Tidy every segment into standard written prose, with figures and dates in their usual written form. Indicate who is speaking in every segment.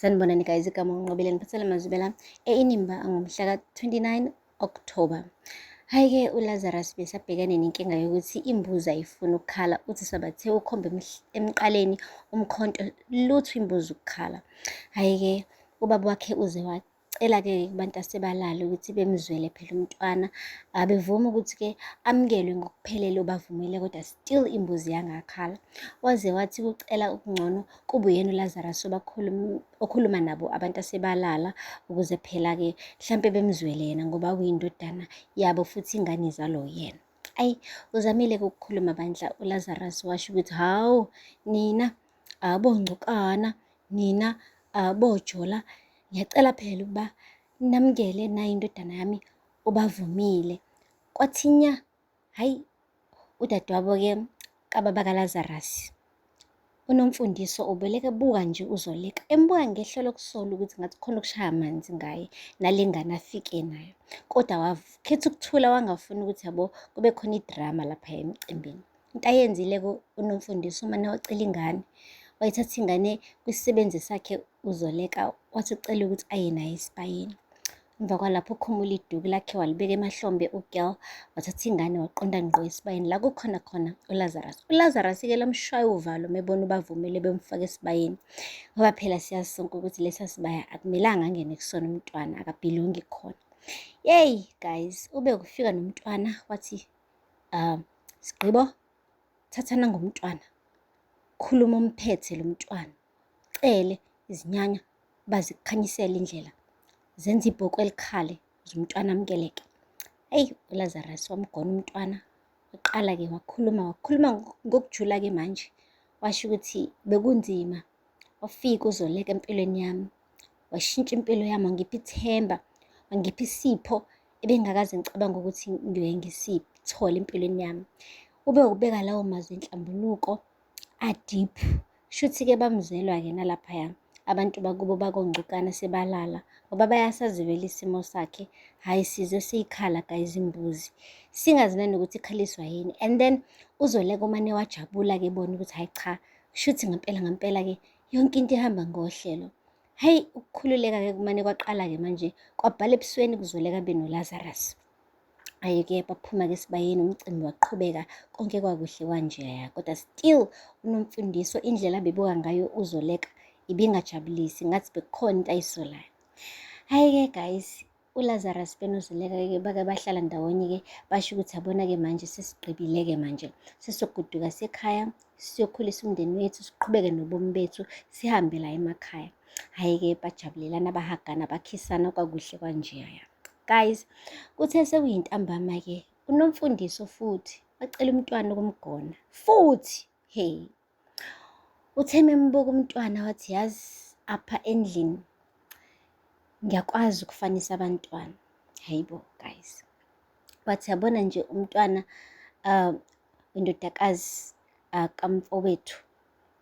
Speaker 1: Sanibonani guys, igama unqobeleni phathela mazibela eInimba ngomhla ka-29 October. Hayi-ke uLazarus besabhekane nenkinga yokuthi imbuzi ayifuni ukukhala, uthi sabathe ukhombe emqaleni umkhonto lutho imbuzi ukukhala. Hayi-ke ubaba wakhe uze wacela-ke kubantu asebalala ukuthi bemzwele phela umntwana, abevuma ukuthi-ke amukelwe ngokuphelele, bavumile kodwa still imbuzi yangakhala. Waze wathi kucela okungcono kube uyena uLazarus okhuluma nabo abantu asebalala ukuze phela-ke mhlampe bemzwele yena ngoba uyindodana yabo futhi ingane izalo yena. Ayi, uzamile-ke ukukhuluma bandla uLazarus washo ukuthi, hawu nina abongcukana, nina abojola, ngiyacela phela ukuba namukele nayo indodana yami, ubavumile. Kwathi nya, hayi udadewabo-ke kababa kaLazarus uNomfundiso ubeleke buka nje uZoleka, embuka ngehlo lokusola ukuthi ngathi khona ukushaya amanzi ngaye nale ngane afike nayo, kodwa wakhetha ukuthula, wangafuni ukuthi yabo kube khona idrama lapha emcimbini. Into ayenzile-ke uNomfundiso umane wacela ingane, wayithatha ingane kwisisebenzi sakhe uZoleka, wathi ucela ukuthi aye naye esibayeni. Emva kwalapho ukhumula iduku lakhe walibeka emahlombe uGirl, wathatha ingane waqonda ngqo esibayeni la kukhona khona uLazarus. uLazarus-ke lamshaya uvalo mebona ubavumile bemfaka esibayeni, ngoba phela siyazi sonke ukuthi lesa sibaya akumelanga angene kusona umntwana, akabhilongi khona. Yeyi guys, ube kufika nomntwana wathi Sigqibo, thathana ngomntwana, khuluma umphethe lo mntwana, cele izinyanya bazikukhanyisela indlela, zenza ibhoko elikhale ukuze umntwana amukeleke. Eyi, uLazarus wamgona umntwana, waqala-ke wakhuluma ngokujula-ke manje, washo ukuthi bekunzima, wafika uZoleka empilweni yami, washintsha impilo yami, wangipha ithemba, wangipha isipho ebengingakaze ngicabanga ukuthi ngiyoye ngisithole empilweni yami. Ube ubeka lawo mazwi enhlambuluko adiphu, shuthi-ke bamzelwa-ke nalaphaya abantu bakubo bakongcukana sebalala ngoba bayasazi vele isimo sakhe. Hhayi, sizwe siyikhala guys imbuzi, singazi nanokuthi ikhaliswa yini. And then uZoleka umane wajabula-ke bona ukuthi hayi cha, shuthi ngampela-ke yonke into ihamba ngohlelo. Hhayi, ukukhululeka-ke kumane kwaqala-ke manje kwabhala ebusweni kuZoleka benoLazarus. Hhayi-ke baphuma-ke esibayeni, umcimbi waqhubeka, konke kwakuhle kwanjeya, kodwa still uNomfundiso indlela abebuka ngayo uZoleka ibingajabulisi, ngathi bekukhona into ayisolayo. Hhayi-ke guys, uLazarus benoZoleka-ke bake bahlala ndawonye-ke, basho ukuthi yabona-ke manje sesigqibile-ke manje, sesiyogoduka sekhaya, siyokhulisa umndeni wethu, siqhubeke nobomi bethu, sihambe la emakhaya. Hhayi-ke bajabulelana, bahagana, bakhisana, kwakuhle kwanjeya. Guys, kuthe sekuyintambama-ke uNomfundiso futhi wacela umntwana ukumgona futhi. Hey, uthe membuka umntwana wathi, yazi apha endlini ngiyakwazi ukufanisa abantwana. Hayibo guys, wathi yabona nje umntwana indodakazi kamfowethu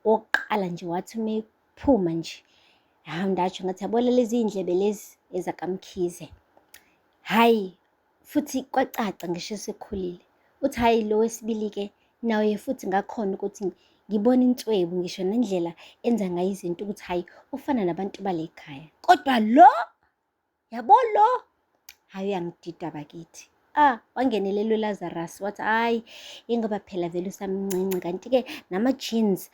Speaker 1: wokuqala nje, wathi umephuma nje, ndatsho ngathi yabona lezi iy'ndlebe lezi ezakamkhize. Hhayi, futhi kwacaca ngisho esekhulile. Uthi hhayi, lo wesibili-ke naye futhi ngakhona ukuthi ngibona inswebu ngisho nendlela enza ngayo izinto ukuthi hhayi ufana nabantu bale khaya, kodwa lo, yabo lo, hhayi uyangidida bakithi. Wangenelela uLazarus wathi hhayi, ingoba phela vele usamncinci, kanti-ke nama-genes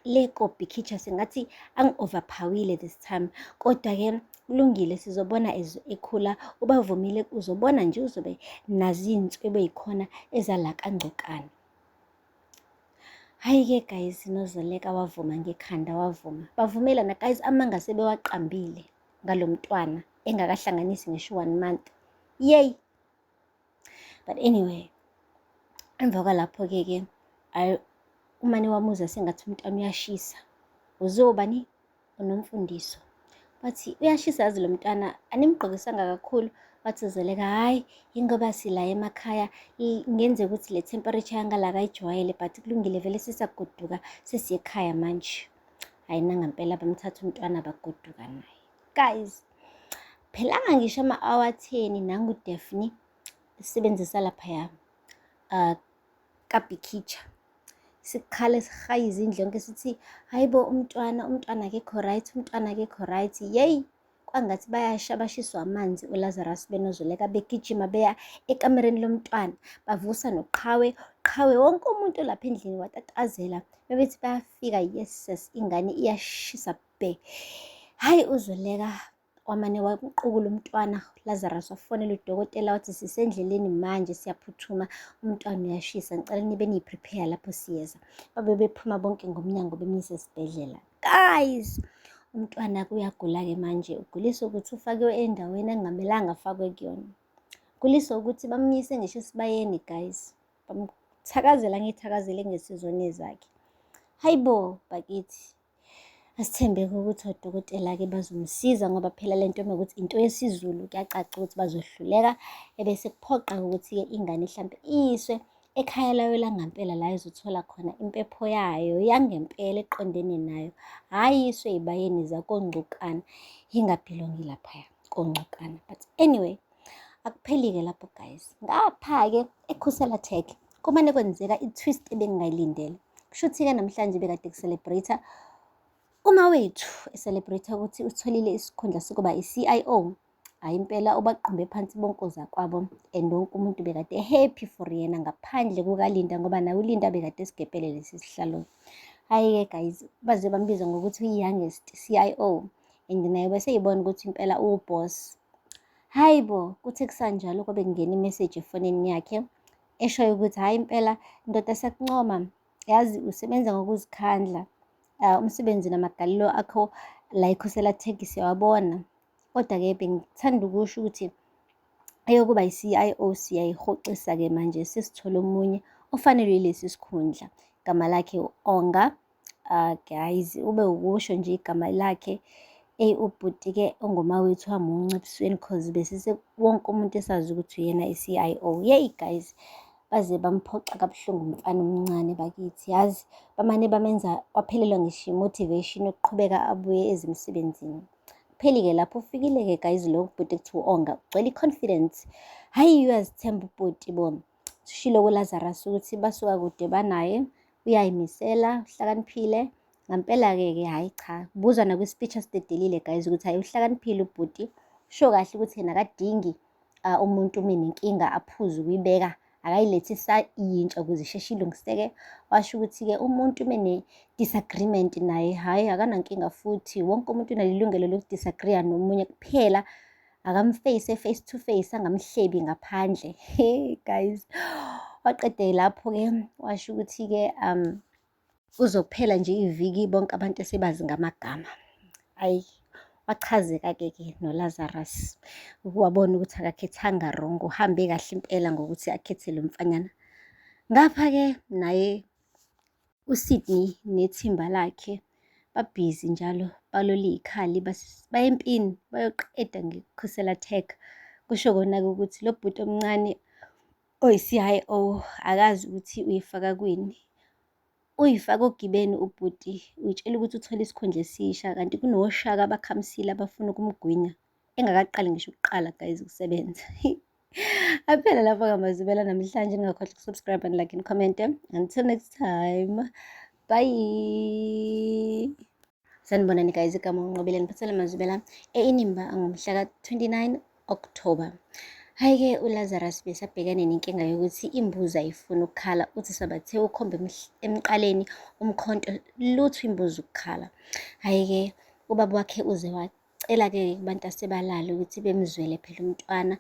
Speaker 1: le Kobhikitsha sengathi angi-overphawile this time, kodwa-ke kulungile, sizobona ekhula, ubavumile, uzobona nje uzobe nazo iy'nswebo ey'khona ezala kangcokana. Hhayi-ke guys, noZoleka wavuma ngekhanda, wavuma, bavumelana guys, amanga sebewaqambile ngalo mntwana engakahlanganisi ngisho 1 month. Yeyi, but anyway, emva kwalapho-ke umane wamuza sengathi umntwana uyashisa. Uzobani? uNomfundiso wathi uyashisa yazi lo mntwana, animgqokisanga kakhulu. Wathi uZoleka hhayi, ingoba sila emakhaya ngenzeka ukuthi le temperature yangala kayijwayele, but kulungile vele sisagoduka sesiye ekhaya manje. Hhayi, nangampela bamthatha umntwana bagoduka naye. Guys, phelanga ngisho ama-hour 10 nangu-Daphne isebenzisa laphaya kaBhikitsha, sikhale sihaye izindlu yonke sithi hayibo umntwana akekho right, umntwana akekho right. Yeyi, kwangathi bayasha bashiswa amanzi uLazarus benoZoleka begijima beya ekamereni lomntwana bavusa noqhawe wonke umuntu lapha endlini watatazela bebethi bayafika. Yes, ingane iyashisa be. Hayi, uZoleka wamane wamqukula umntwana. Lazarus wafonela udokotela wathi sisendleleni manje siyaphuthuma, umntwana uyashisa, ngicela nibe niyi-prepare lapho siyeza. Babe bephuma bonke ngomnyango bemyisa esibhedlela. Guys, umntwana kuyagula-ke manje, uguliswa ukuthi ufakiwe endaweni engamelanga afakwe kuyona. Uguliswa ukuthi bamyise ngisho esibayeni guys, bamthakazela ngiyithakazele ngesizweni zakhe. Hayibo bakithi, asithembeke ukuthi odokotela-ke bazomsiza ngoba phela le nto mekuthi into yesiZulu kuyacaca ukuthi bazohluleka. Ebese kuphoqa ukuthi-ke ingane hlampe iyiswe ekhaya layo langampela la izothola khona impepho yayo yangempela eqondene nayo, hhayi iswe ey'bayeni zakongcukana, ingaphilongi laphaya kongcukana. But anyway, akupheli-ke lapho guys. Ngapha-ke eKhusela Tech kumane kwenzeka i-twist ebengingayilindele. Kushuthi-ke namhlanje bekade ku-celebrate uma wethu e-celebrate ukuthi utholile isikhundla sokuba i-CIO. Hhayi impela ubaqumbe phansi bonke ozakwabo and wonke umuntu bekade happy for yena ngaphandle kukaLinda ngoba nawe uLinda bekade esigebhele lesi sihlalo. Hhayi-ke guys, baze bambiza ngokuthi uyi-youngest CIO and naye bese yibona ukuthi impela uwuboss. Hayibo, kuthe kusanjalo kwabe kungena imeseji efonini yakhe eshoyo ukuthi hhayi impela ndoda siyakuncoma, yazi usebenza ngokuzikhandla, umsebenzi namagalelo akho la eKhusela Tech siyawabona. Kodwa-ke bengithanda ukusho ukuthi eyokuba i-CIO siyayihoxisa-ke manje, sesithole omunye ofanelwe yilesi sikhundla. Igama lakhe u-Onga. Guys, ube ukusho nje igama lakhe. Ubhuti-ke ongumawethu wamunca ebusweni cause besise wonke umuntu esazi ukuthi uyena i-CIO. Yeyi guys, baze bamphoxa kabuhlungu umfana omncane bakithi, yazi bamane bamenza waphelelwa ngisho i-motivation yokuqhubeka abuye ezemsebenzini. Kupheli-ke lapho ufikile-ke guys lo bhuti kuthiwa u-Onga ugcwele i-confidence. Hhayi, uyazithemba ubhuti bo. Ushilo kuLazarus ukuthi basuka kude banaye, uyayimisela, uhlakaniphile. Ngampela-ke hhayi cha, buza nakwi-speech asidedelile guys ukuthi hhayi uhlakaniphile ubhuti. Usho kahle ukuthi yena akadingi umuntu uma enenkinga aphuze ukuyibeka, akayilethisa yintsha ukuze isheshe ilungiseke. Washo ukuthi-ke umuntu uma ene-disagreement naye hhayi akanankinga futhi, wonke umuntu unelungelo lokudisagree nomunye, kuphela akamfeyise face to face, angamhlebi ngaphandle. Hey guys, waqede lapho-ke washo ukuthi-ke uzokuphela nje iviki bonke abantu esebazi ngamagama. Ayi, wachazeka-ke noLazarus wabona ukuthi akakhethanga wrong, uhambe kahle impela ngokuthi akhethe lo mfanyana. Ngapha-ke naye uSydney nethimba lakhe babhizi njalo balole iy'khali baya empini bayoqeda ngeKhusela Tech. Kusho kona-ke ukuthi lo bhuti omncane oyi-CIO akazi ukuthi uyifaka kwini. Uyifaka ogibeni ubhuti, uyitshela ukuthi uthole isikhundla esisha kanti kunoshaka abakhamisile abafuna ukumgwinya engakaqali ngisho ukuqala guys ukusebenza. Aphela lapho-ke amazwibela namhlanje, ningakhohlwa ukusubscribe and like and comment. Until next time, bye. Sanibonani guys, igama uNqobile niphathele amazwibela eInimba ngomhla ka-29 October. Hhayi-ke uLazarus besabhekane nenkinga yokuthi imbuzi ayifuni ukukhala, uthi sabathe ukhombe emqaleni umkhonto lutho imbuzi ukukhala. Hhayi-ke ubaba wakhe uze wacela-ke kubantu asebalala ukuthi bemzwele phela umntwana